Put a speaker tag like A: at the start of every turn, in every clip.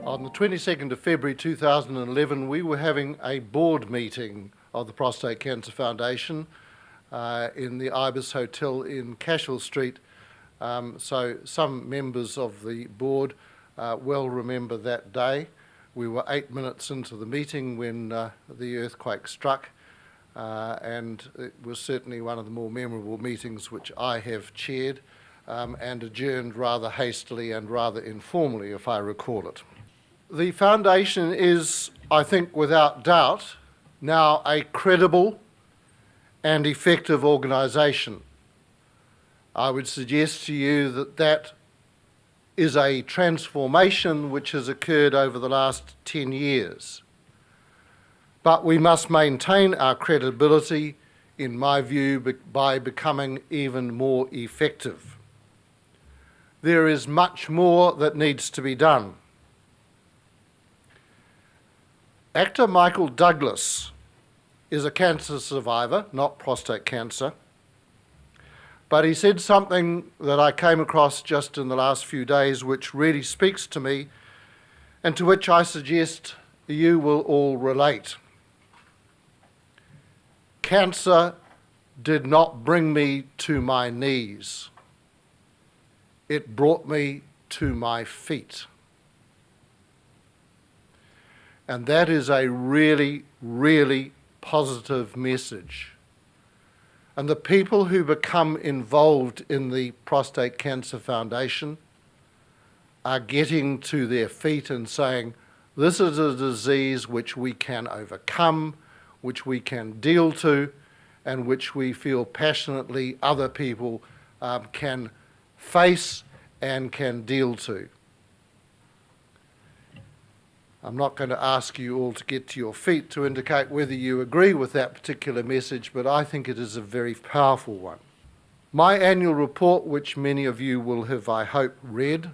A: On the 22nd of February 2011, we were having a board meeting of the Prostate Cancer Foundation in the Ibis Hotel in Cashel Street. So some members of the board well remember that day. We were 8 minutes into the meeting when the earthquake struck, and it was certainly one of the more memorable meetings which I have chaired and adjourned rather hastily and rather informally, if I recall it. The Foundation is, I think without doubt, now a credible and effective organisation. I would suggest to you that that is a transformation which has occurred over the last 10 years. But we must maintain our credibility, in my view, by becoming even more effective. There is much more that needs to be done. Actor Michael Douglas is a cancer survivor, not prostate cancer, but he said something that I came across just in the last few days which really speaks to me and to which I suggest you will all relate. Cancer did not bring me to my knees. It brought me to my feet. And that is a really, really positive message. And the people who become involved in the Prostate Cancer Foundation are getting to their feet and saying, this is a disease which we can overcome, which we can deal to, and which we feel passionately other people can face and can deal to. I'm not going to ask you all to get to your feet to indicate whether you agree with that particular message, but I think it is a very powerful one. My annual report, which many of you will have, I hope, read,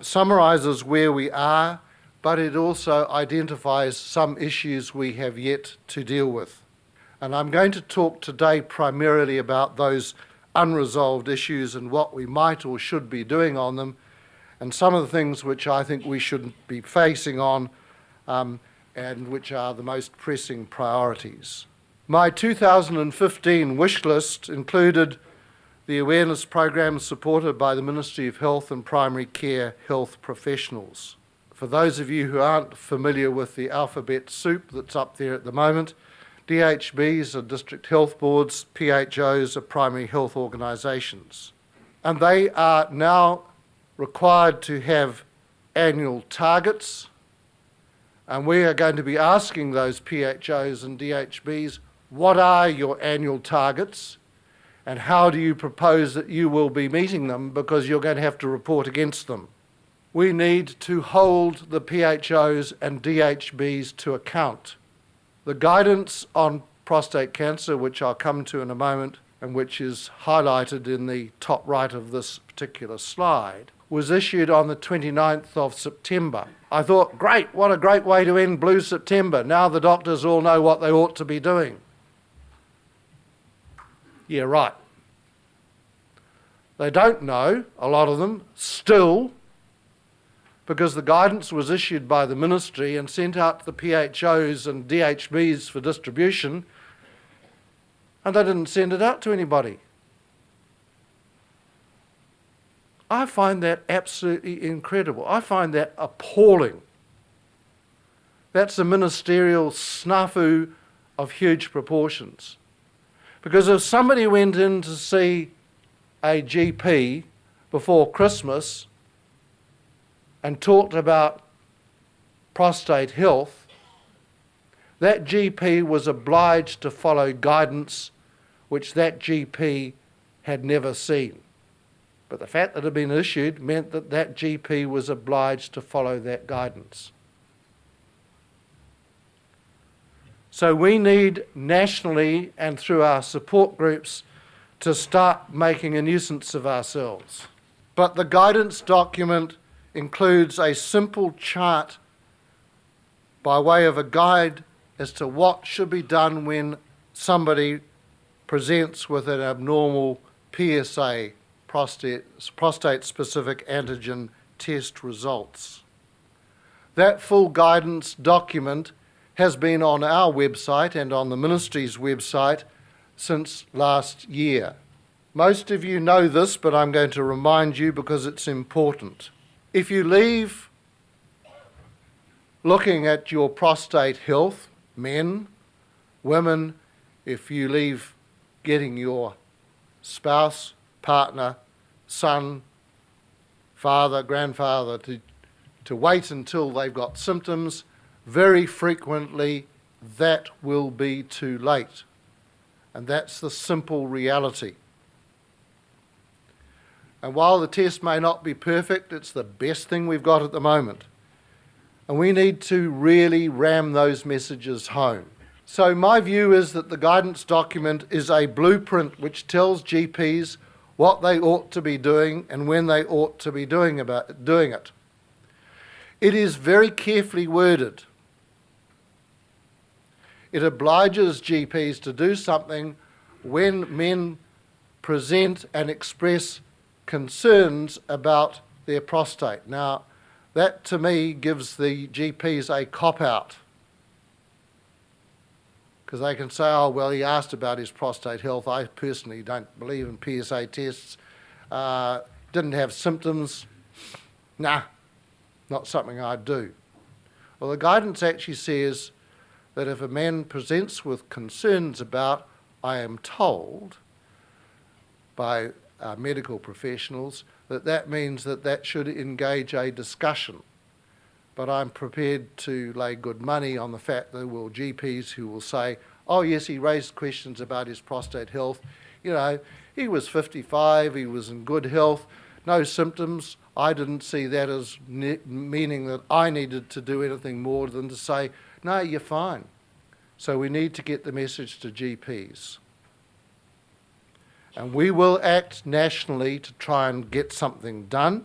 A: summarises where we are, but it also identifies some issues we have yet to deal with. And I'm going to talk today primarily about those unresolved issues and what we might or should be doing on them, and some of the things which I think we should be facing on and which are the most pressing priorities. My 2015 wish list included the awareness program supported by the Ministry of Health and primary care health professionals. For those of you who aren't familiar with the alphabet soup that's up there at the moment, DHBs are district health boards, PHOs are primary health organisations. And they are now required to have annual targets, and we are going to be asking those PHOs and DHBs, what are your annual targets and how do you propose that you will be meeting them, because you're going to have to report against them. We need to hold the PHOs and DHBs to account. The guidance on prostate cancer, which I'll come to in a moment and which is highlighted in the top right of this particular slide, was issued on the 29th of September. I thought, great, what a great way to end Blue September. Now the doctors all know what they ought to be doing. Yeah, right. They don't know, a lot of them, still, because the guidance was issued by the ministry and sent out to the PHOs and DHBs for distribution, and they didn't send it out to anybody. I find that absolutely incredible. I find that appalling. That's a ministerial snafu of huge proportions. Because if somebody went in to see a GP before Christmas and talked about prostate health, that GP was obliged to follow guidance which that GP had never seen. But the fact that it had been issued meant that that GP was obliged to follow that guidance. So we need nationally and through our support groups to start making a nuisance of ourselves. But the guidance document includes a simple chart by way of a guide as to what should be done when somebody presents with an abnormal PSA, prostate-specific antigen test results. That full guidance document has been on our website and on the Ministry's website since last year. Most of you know this, but I'm going to remind you because it's important. If you leave looking at your prostate health, men, women, if you leave getting your spouse, partner, son, father, grandfather to wait until they've got symptoms, very frequently that will be too late. And that's the simple reality. And while the test may not be perfect, it's the best thing we've got at the moment. And we need to really ram those messages home. So my view is that the guidance document is a blueprint which tells GPs what they ought to be doing and when they ought to be doing it. It is very carefully worded. It obliges GPs to do something when men present and express concerns about their prostate. Now, that to me gives the GPs a cop-out, because they can say, oh, well, he asked about his prostate health. I personally don't believe in PSA tests. Didn't have symptoms. Nah, not something I'd do. Well, the guidance actually says that if a man presents with concerns about, I am told by medical professionals, that means that should engage a discussion. But I'm prepared to lay good money on the fact that there will GPs who will say, oh yes, he raised questions about his prostate health. You know, he was 55, he was in good health, no symptoms. I didn't see that as meaning that I needed to do anything more than to say, no, you're fine. So we need to get the message to GPs. And we will act nationally to try and get something done.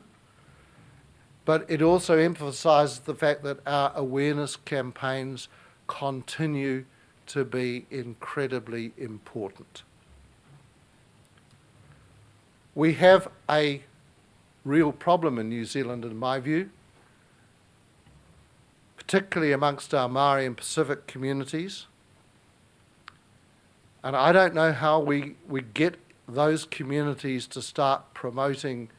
A: But it also emphasises the fact that our awareness campaigns continue to be incredibly important. We have a real problem in New Zealand, in my view, particularly amongst our Māori and Pacific communities. And I don't know how we get those communities to start promoting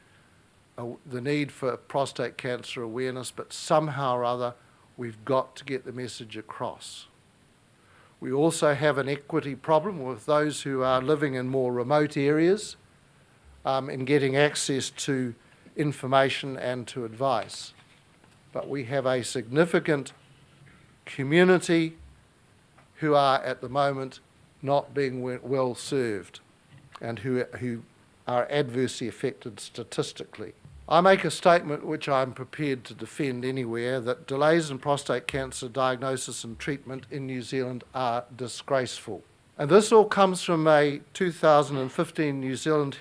A: the need for prostate cancer awareness, but somehow or other we've got to get the message across. We also have an equity problem with those who are living in more remote areas in getting access to information and to advice. But we have a significant community who are at the moment not being well served and who are adversely affected statistically. I make a statement which I'm prepared to defend anywhere, that delays in prostate cancer diagnosis and treatment in New Zealand are disgraceful. And this all comes from a 2015 New Zealand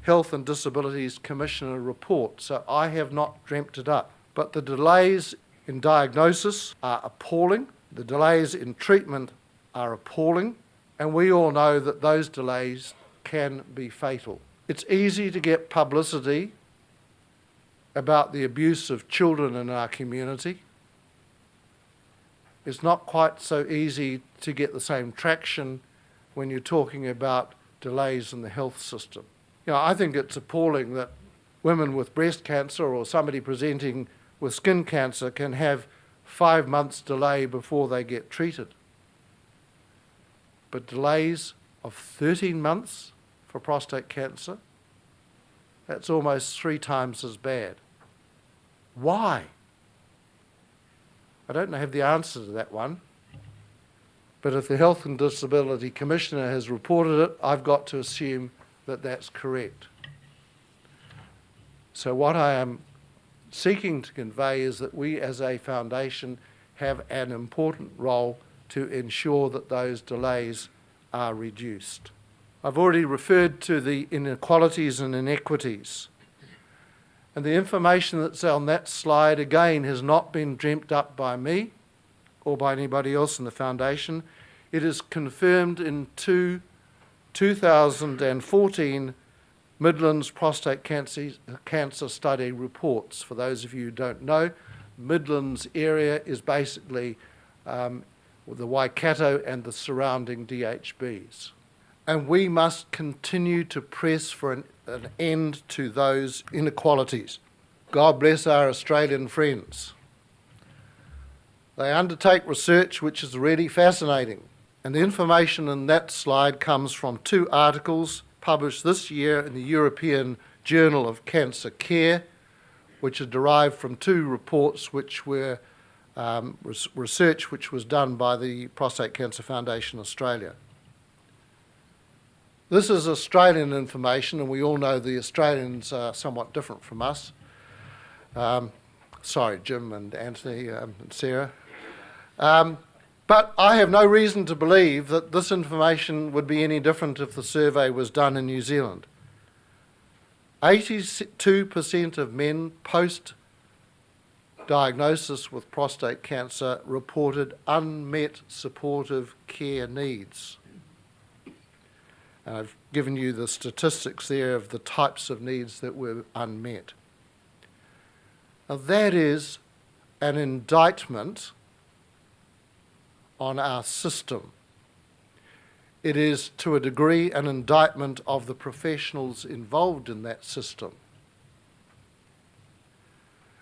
A: Health and Disabilities Commissioner report, so I have not dreamt it up. But the delays in diagnosis are appalling, the delays in treatment are appalling, and we all know that those delays can be fatal. It's easy to get publicity about the abuse of children in our community. It's not quite so easy to get the same traction when you're talking about delays in the health system. You know, I think it's appalling that women with breast cancer or somebody presenting with skin cancer can have 5 months delay before they get treated. But delays of 13 months for prostate cancer, that's almost 3 times as bad. Why? I don't have the answer to that one. But if the Health and Disability Commissioner has reported it, I've got to assume that that's correct. So what I am seeking to convey is that we as a foundation have an important role to ensure that those delays are reduced. I've already referred to the inequalities and inequities. And the information that's on that slide, again, has not been dreamt up by me or by anybody else in the foundation. It is confirmed in 2014 Midlands prostate cancer study reports. For those of you who don't know, Midlands area is basically the Waikato and the surrounding DHBs. And we must continue to press for an end to those inequalities. God bless our Australian friends. They undertake research which is really fascinating. And the information in that slide comes from 2 articles published this year in the European Journal of Cancer Care, which are derived from 2 reports which were research which was done by the Prostate Cancer Foundation Australia. This is Australian information, and we all know the Australians are somewhat different from us. Sorry, Jim and Anthony and Sarah. But I have no reason to believe that this information would be any different if the survey was done in New Zealand. 82% of men post-diagnosis with prostate cancer reported unmet supportive care needs. And I've given you the statistics there of the types of needs that were unmet. Now that is an indictment on our system. It is, to a degree, an indictment of the professionals involved in that system.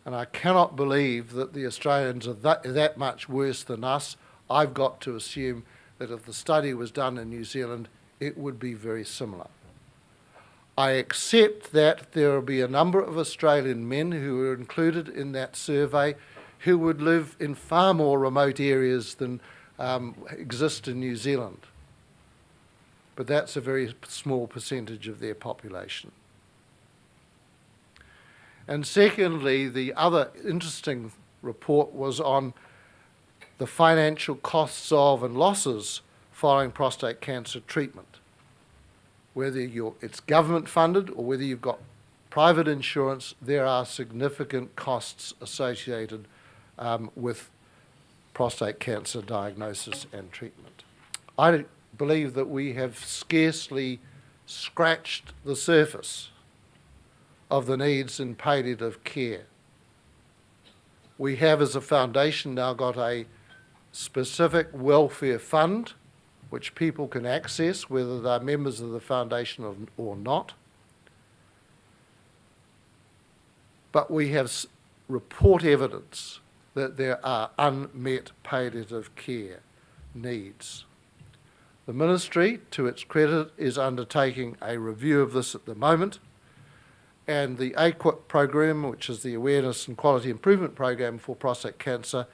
A: And I cannot believe that the Australians are that much worse than us. I've got to assume that if the study was done in New Zealand, it would be very similar. I accept that there will be a number of Australian men who are included in that survey who would live in far more remote areas than exist in New Zealand. But that's a very small percentage of their population. And secondly, the other interesting report was on the financial costs of and losses following prostate cancer treatment. Whether it's government funded or whether you've got private insurance, there are significant costs associated with prostate cancer diagnosis and treatment. I believe that we have scarcely scratched the surface of the needs in palliative care. We have, as a foundation, now got a specific welfare fund which people can access, whether they're members of the foundation or not. But we have report evidence that there are unmet palliative care needs. The Ministry, to its credit, is undertaking a review of this at the moment, and the AQUIP program, which is the Awareness and Quality Improvement Program for Prostate Cancer,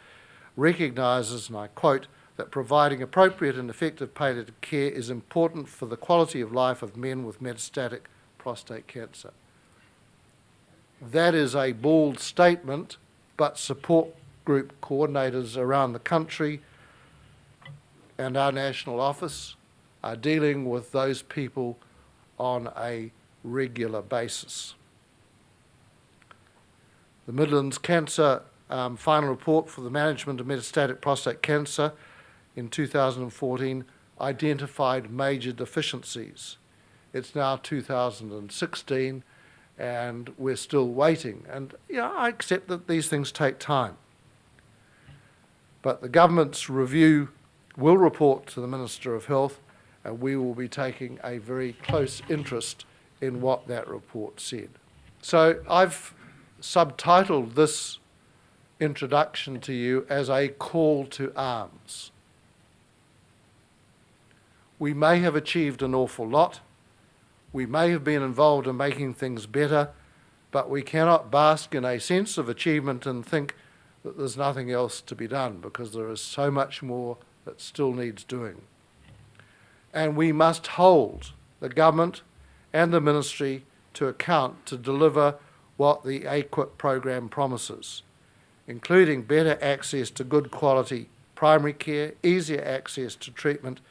A: recognises, and I quote, that providing appropriate and effective palliative care is important for the quality of life of men with metastatic prostate cancer. That is a bold statement, but support group coordinators around the country and our national office are dealing with those people on a regular basis. The Midlands Cancer final report for the management of metastatic prostate cancer in 2014 identified major deficiencies. It's now 2016 and we're still waiting. And I accept that these things take time. But the government's review will report to the Minister of Health, and we will be taking a very close interest in what that report said. So I've subtitled this introduction to you as a call to arms. We may have achieved an awful lot. We may have been involved in making things better, but we cannot bask in a sense of achievement and think that there's nothing else to be done, because there is so much more that still needs doing. And we must hold the government and the ministry to account to deliver what the AQUIP program promises, including better access to good quality primary care, easier access to treatment,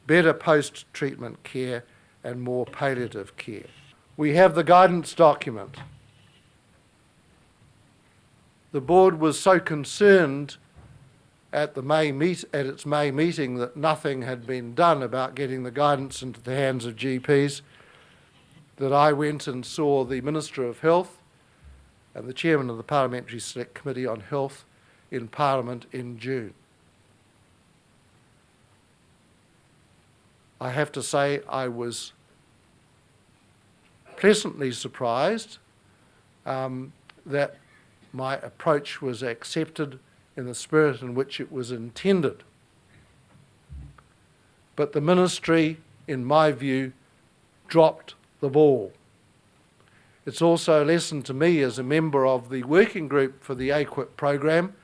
A: better post-treatment care, and more palliative care. We have the guidance document. The board was so concerned at its May meeting that nothing had been done about getting the guidance into the hands of GPs that I went and saw the Minister of Health and the chairman of the Parliamentary Select Committee on Health in Parliament in June. I have to say I was pleasantly surprised that my approach was accepted in the spirit in which it was intended. But the ministry, in my view, dropped the ball. It's also a lesson to me as a member of the working group for the AQUIP program.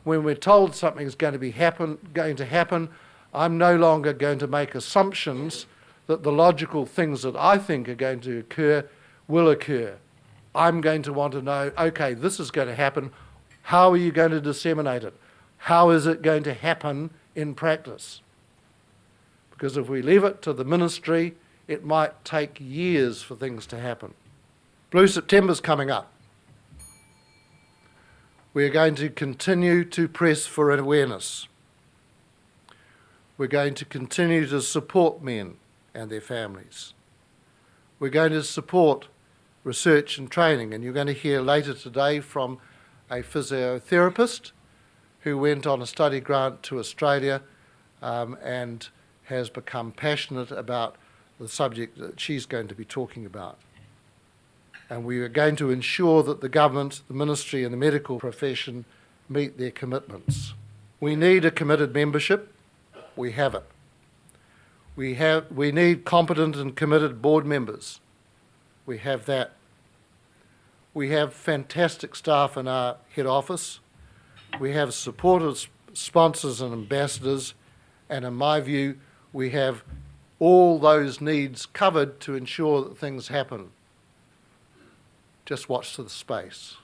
A: When we're told something's going to happen, I'm no longer going to make assumptions that the logical things that I think are going to occur will occur. I'm going to want to know, okay, this is going to happen. How are you going to disseminate it? How is it going to happen in practice? Because if we leave it to the ministry, it might take years for things to happen. Blue September's coming up. We're going to continue to press for awareness. We're going to continue to support men and their families. We're going to support research and training, and you're going to hear later today from a physiotherapist who went on a study grant to Australia and has become passionate about the subject that she's going to be talking about. And we are going to ensure that the government, the ministry and the medical profession meet their commitments. We need a committed membership. We have it. We need competent and committed board members. We have that. We have fantastic staff in our head office. We have supportive sponsors and ambassadors, and in my view, we have all those needs covered to ensure that things happen. Just watch the space.